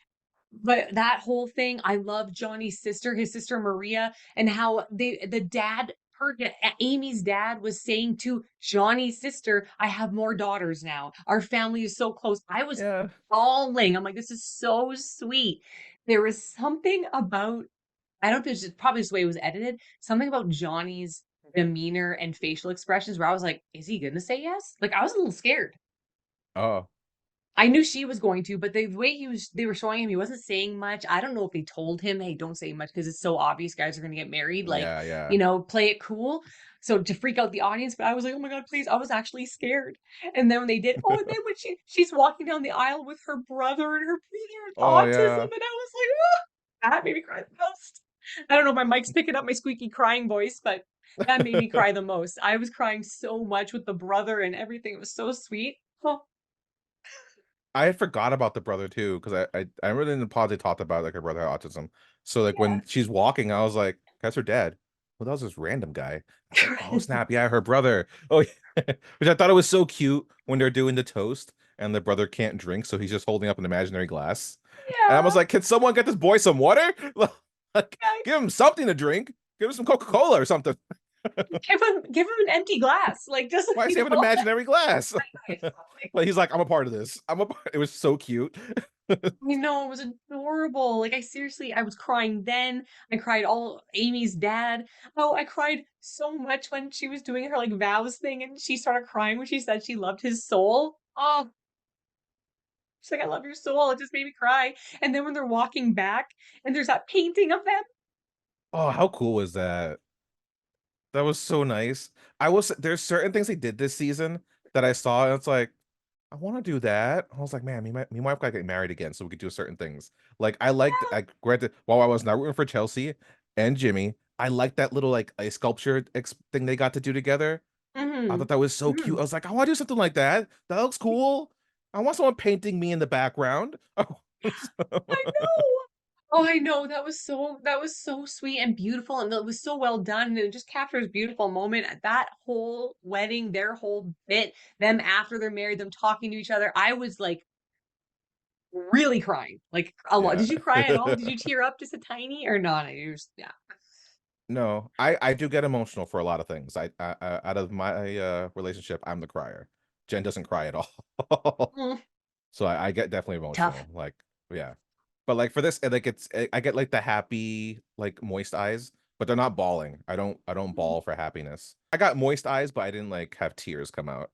But that whole thing, I love Johnny's sister, his sister Maria, and how the dad, Amy's dad was saying to Johnny's sister, I have more daughters now. Our family is so close. I was Yeah. bawling. I'm like, this is so sweet. There was something about, I don't know if it's just probably just the way it was edited, something about Johnny's demeanor and facial expressions where I was like, is he gonna say yes? Like I was a little scared. Oh. I knew she was going to, but the way they were showing him, he wasn't saying much. I don't know if they told him, hey, don't say much because it's so obvious guys are going to get married. Like, Yeah, yeah. play it cool. So to freak out the audience, but I was like, oh my God, please. I was actually scared. And then when they did, and then when she's walking down the aisle with her brother and her brother with Oh autism, yeah. and I was like, oh, that made me cry the most. I don't know if my mic's picking up my squeaky crying voice, but that made me cry the most. I was crying so much with the brother and everything. It was so sweet. Oh, I had forgot about the brother too, because I remember in the pod they talked about like her brother had autism. So like yeah. when she's walking, I was like, "That's her dad." Well, that was this random guy. I was like, "Oh snap, yeah, her brother." Oh, yeah. Which I thought it was so cute when they're doing the toast and the brother can't drink, so he's just holding up an imaginary glass. And I was Yeah. like, "Can someone get this boy some water? Like, Yeah. give him something to drink. Give him some Coca-Cola or something. Give him an empty glass. Like just Why does he have an imaginary glass?" Like, Like he's like, "I'm a part of this. I'm a part." It was so cute. I know it was adorable. Like I was crying then. I cried all Amy's dad. Oh, I cried so much when she was doing her like vows thing and she started crying when she said she loved his soul. Oh, she's like, I love your soul. It just made me cry. And then when they're walking back and there's that painting of them. Oh, how cool was that? That was so nice. There's certain things they did this season that I saw, and it's like, I want to do that. I was like, man, me and my wife gotta get married again so we could do certain things. Like I granted, while I was not rooting for Chelsea and Jimmy, I liked that little like a sculpture thing they got to do together. I thought Mhm. that was so cute. Mhm. I was like, I want to do something like that. That looks cool. I want someone painting me in the background. I know. Oh, I know. That was so sweet and beautiful, and it was so well done, and it just captures beautiful moment at that whole wedding, their whole bit, them after they're married, them talking to each other. I was like really crying, like a lot. Yeah. Did you cry at all? Did you tear up just a tiny or not? You just, yeah. No, I do get emotional for a lot of things. Out of my relationship, I'm the crier. Jen doesn't cry at all. Mm, So I get definitely tough. emotional. Like, yeah. But like for this, like I get like the happy, like moist eyes, but they're not bawling. I don't bawl for happiness. I got moist eyes, but I didn't like have tears come out.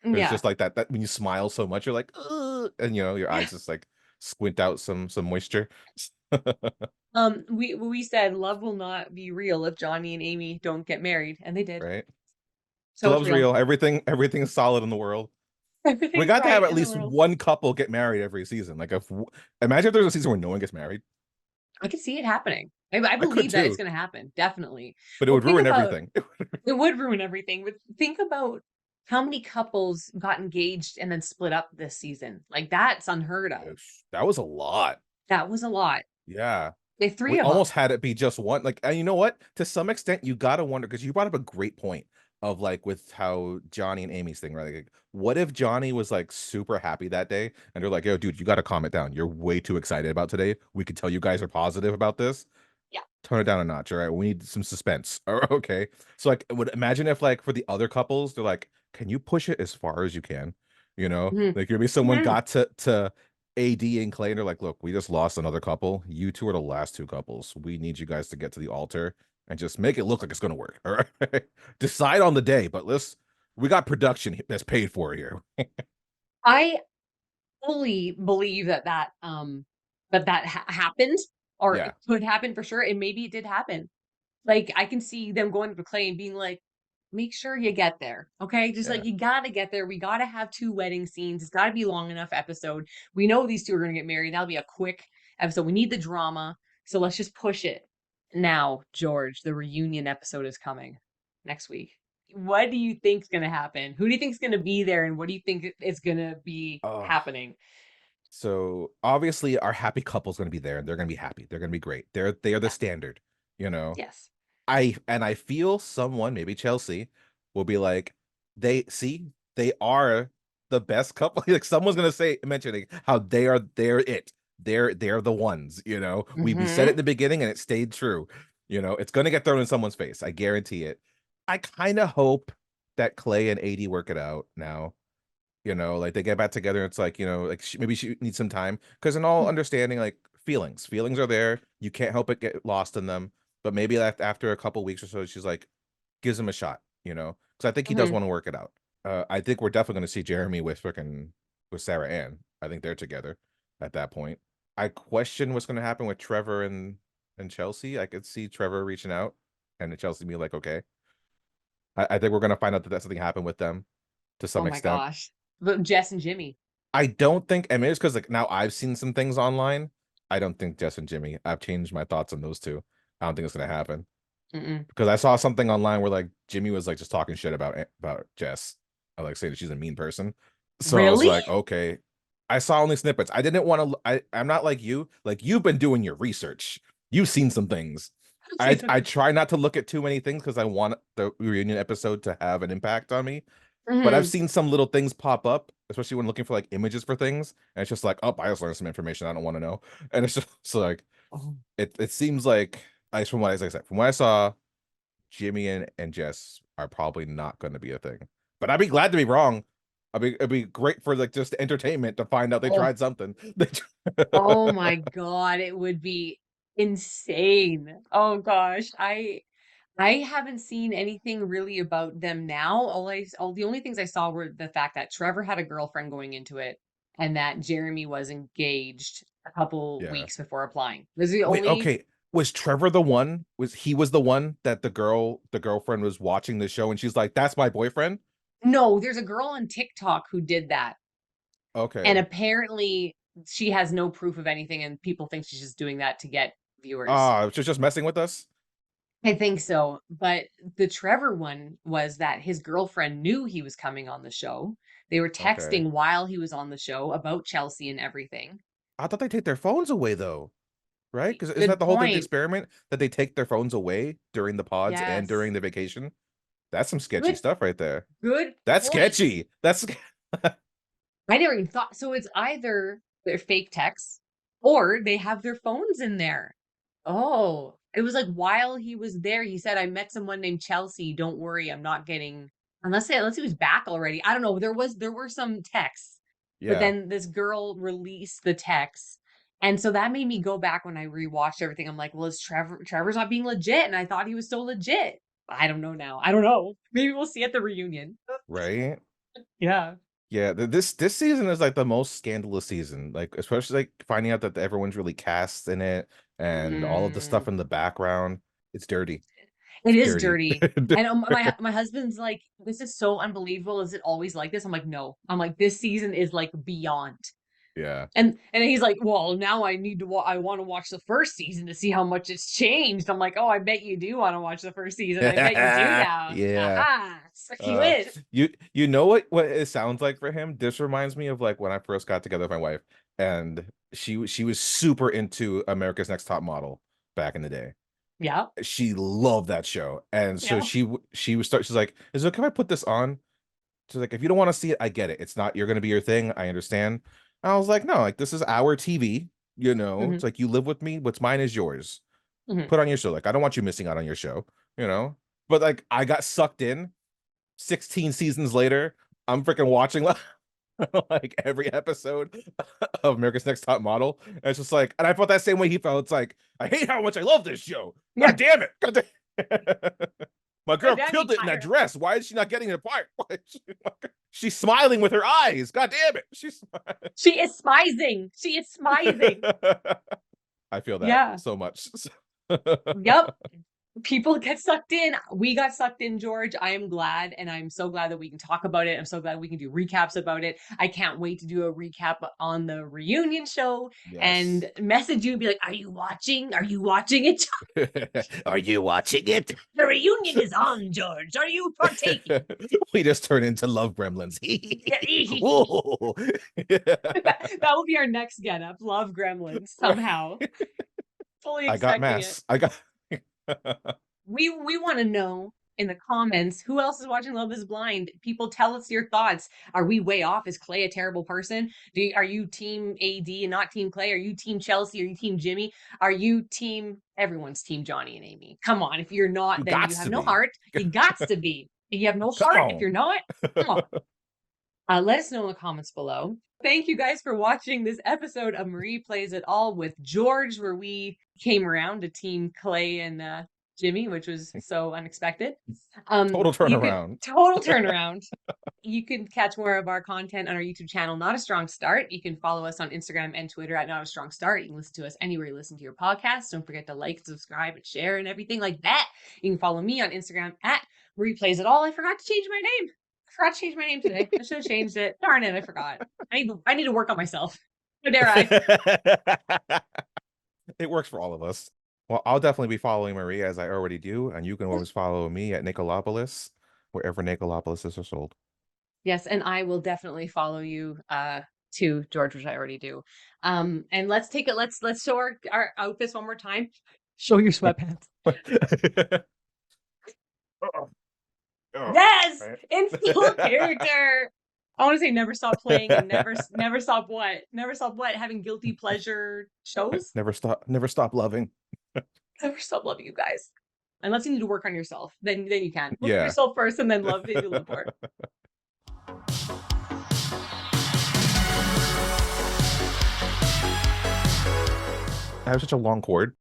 It was Yeah. just like that when you smile so much, you're like, ugh, and your eyes just like squint out some moisture. We said love will not be real if Johnny and Amy don't get married, and they did. Right? So So it's love's real. real. Everything's solid in the world. We Everything's got to have right at in the least world. one couple get married every season. Like imagine if there's a season where no one gets married. I can see it happening. I I could believe that it's too, going to happen. Definitely. but it Well, would think ruin about everything. it would ruin everything, but think about how many couples got engaged and then split up this season. Like that's unheard of. That was a lot. That was a lot. Yeah. The We three of almost them. had it be just one. Like, and you know what? To some extent, you gotta wonder because you brought up a great point of like with how Johnny and Amy's thing, right? Like, what if Johnny was like super happy that day and they're like, yo, dude, you gotta calm it down. You're way too excited about today. We could tell you guys are positive about this. Yeah. Tone it down a notch. All right. We need some suspense. Okay. So like would imagine if like for the other couples, they're like, can you push it as far as you can? Hmm. Like maybe someone Hmm. got to AD and Clay and they're like, look, we just lost another couple. You two are the last two couples. We need you guys to get to the altar and just make it look like it's gonna work. All right. Decide on the day, but we got production that's paid for here. I fully believe that happened or Yeah. it could happen for sure, and maybe it did happen. Like, I can see them going to Clay and being like, "Make sure you get there, okay? Just, Yeah. like, you gotta get there. We gotta have 2 wedding scenes. It's gotta be long enough episode. We know these 2 are gonna get married. That'll be a quick episode. We need the drama, so let's just push it." Now, George, the reunion episode is coming next week. What do you think's gonna happen? Who do you think's gonna be there, and what do you think is gonna be Oh, happening? so obviously our happy couple's gonna be there and they're gonna be happy. They're gonna be great. They are the Yeah. standard, you know. Yes. I feel someone, maybe Chelsea, will be like, they are the best couple. Like someone's gonna say mentioning how they're it. They're the ones, you know. We said it Mhm. in the beginning and it stayed true. You know, it's gonna get thrown in someone's face. I guarantee it. I kind of hope that Clay and AD work it out now. Like they get back together. It's like, like maybe she needs some time because in all understanding, like feelings are there. You can't help but get lost in them. But maybe after a couple weeks or so, she's like, gives him a shot, because I think he does Mhm. want to work it out. I think we're definitely going to see Jeremy with freaking. with Sarah Ann. I think they're together at that point. I question what's going to happen with Trevor and Chelsea. I could see Trevor reaching out and Chelsea being like, okay. I think we're going to find out that something happened with them to Oh some my extent. gosh. But Jess and Jimmy. I don't think, I mean, it's because like now I've seen some things online. I don't think Jess and Jimmy. I've changed my thoughts on those two. I don't think it's going to happen Mm-mm. because I saw something online where like Jimmy was like just talking shit about Jess. I like saying that she's a mean person. So I was Really? like, okay. I saw only snippets. I didn't want to. I'm not like you. Like you've been doing your research. You've seen some things. I try not to look at too many things because I want the reunion episode to have an impact on me. But I've Mhm. seen some little things pop up, especially when looking for like images for things, and it's just like, oh, I just learned some information I don't want to know, and it's just so like Oh. it seems like from what, as I said, from what I saw, Jimmy and Jess are probably not going to be a thing. But I'd be glad to be wrong. It'd be great for like just entertainment to find out they Oh. tried something. Oh my God, it would be insane. Oh gosh. I haven't seen anything really about them now. All the only things I saw were the fact that Trevor had a girlfriend going into it and that Jeremy was engaged a couple Yeah. weeks before applying. Those are the Wait. only. Okay. Was Trevor the one? Was the one that the girlfriend was watching the show and she's like, "That's my boyfriend." No, there's a girl on TikTok who did that. And Okay. apparently she has no proof of anything and people think she's just doing that to get viewers. Ah, she's just messing with us. I think so. But the Trevor one was that his girlfriend knew he was coming on the show. They were Okay. texting while he was on the show about Chelsea and everything. I thought they take their phones away though, right? Because isn't that Good the whole thing, the point. experiment, that they take their phones away during the pods and Yes. during the vacation? That's some sketchy Good stuff right there. good That's point. sketchy. That's I never even thought so it's either they're fake texts or they have their phones in there. Oh, it was like while he was there, he said, I met someone named Chelsea. Don't worry, I'm not getting unless he was back already. I don't know. There were some texts, but yeah, then this girl released the text. And so that made me go back when I rewatched everything. I'm like, well, is Trevor's not being legit? And I thought he was so legit. I don't know now. I don't know. Maybe we'll see at the reunion. right. Yeah. Yeah, this season is like the most scandalous season. Like especially like finding out that everyone's really cast in it and all of the Mm. stuff in the background. It's dirty. It It's is dirty. dirty. And my husband's like, this is so unbelievable. Is it always like this? I'm like, no. I'm like, this season is like beyond. Yeah. And he's like, well, now I need to. I want to watch the first season to see how much it's changed. I'm like, oh, I bet you do want to watch the first season. I bet you do now. Yeah. Aha, suck you Uh, in. you know what it sounds like for him? This reminds me of like when I first got together with my wife, and she was super into America's Next Top Model back in the day. Yeah, She loved that show, and so yeah. she was start. She's like, "Is it okay if I put this on?" She's like, "If you don't want to see it, I get it. It's not you're gonna be your thing. I understand." And I was like, "No, like this is our TV. You know, Hmm. it's like you live with me. What's mine is yours. Hmm. Put on your show. Like I don't want you missing out on your show. You know." But like I got sucked in 16 seasons later, I'm freaking watching like every episode of America's Next Top Model. And it's just like, and I felt that same way he felt. It's like, I hate how much I love this show. Yeah. God damn it. My My girl dad be killed it in that tired. dress. Why is she not getting it apart? She's smiling with her eyes. God damn it. She's She is smizing. She is smizing. I feel that Yeah. so much. Yep. People get sucked in. We got sucked in, George. I am glad, and I'm so glad that we can talk about it. I'm so glad we can do recaps about it. I can't wait to do a recap on the reunion show Yes. and message you and be like, "Are you watching? Are you watching it? Are you watching it? The reunion is on, George. Are you partaking?" We just turn into love gremlins. that Whoa. will be our next get up. Love Gremlins somehow. Fully I got expecting it. mass. I got We want to know in the comments who else is watching Love is Blind. People, tell us your thoughts. Are we way off? Is Clay a terrible person? Are you team AD and not team Clay? Are you team Chelsea? Are you team Jimmy? Are you team everyone's team Johnny and Amy? Come on. If you're not, you then you gots have to no be. heart. You got to be. If you have no Come heart, if on. you're not, come on. Let us know in the comments below. Thank you guys for watching this episode of Marie Plays It All with George, where we came around to Team Clay and Jimmy, which was so unexpected. Total You could turnaround. total turnaround. You can catch more of our content on our YouTube channel, Not a Strong Start. You can follow us on Instagram and Twitter at Not a Strong Start. You can listen to us anywhere you listen to your podcast. Don't forget to like, subscribe, and share and everything like that. You can follow me on Instagram at Replays It All. I forgot to change my name. I forgot to change my name today. I should have changed it. Darn it, I forgot. I need to work on myself. How dare I? It works for all of us. Well, I'll definitely be following Maria as I already do, and you can always follow me at Nicolopolis, wherever Nicolopolises are sold. Yes, and I will definitely follow you to George, which I already do. And let's take it, let's show our outfits one more time. Show your sweatpants. Yes, Right? in full character. I want to say never stop playing and never stop what? Never stop what? Having guilty pleasure shows? Never stop loving. Never stop loving you guys. Unless you need to work on yourself. Then you can. Work on Yeah. yourself first and then love, maybe love more. I have such a long cord.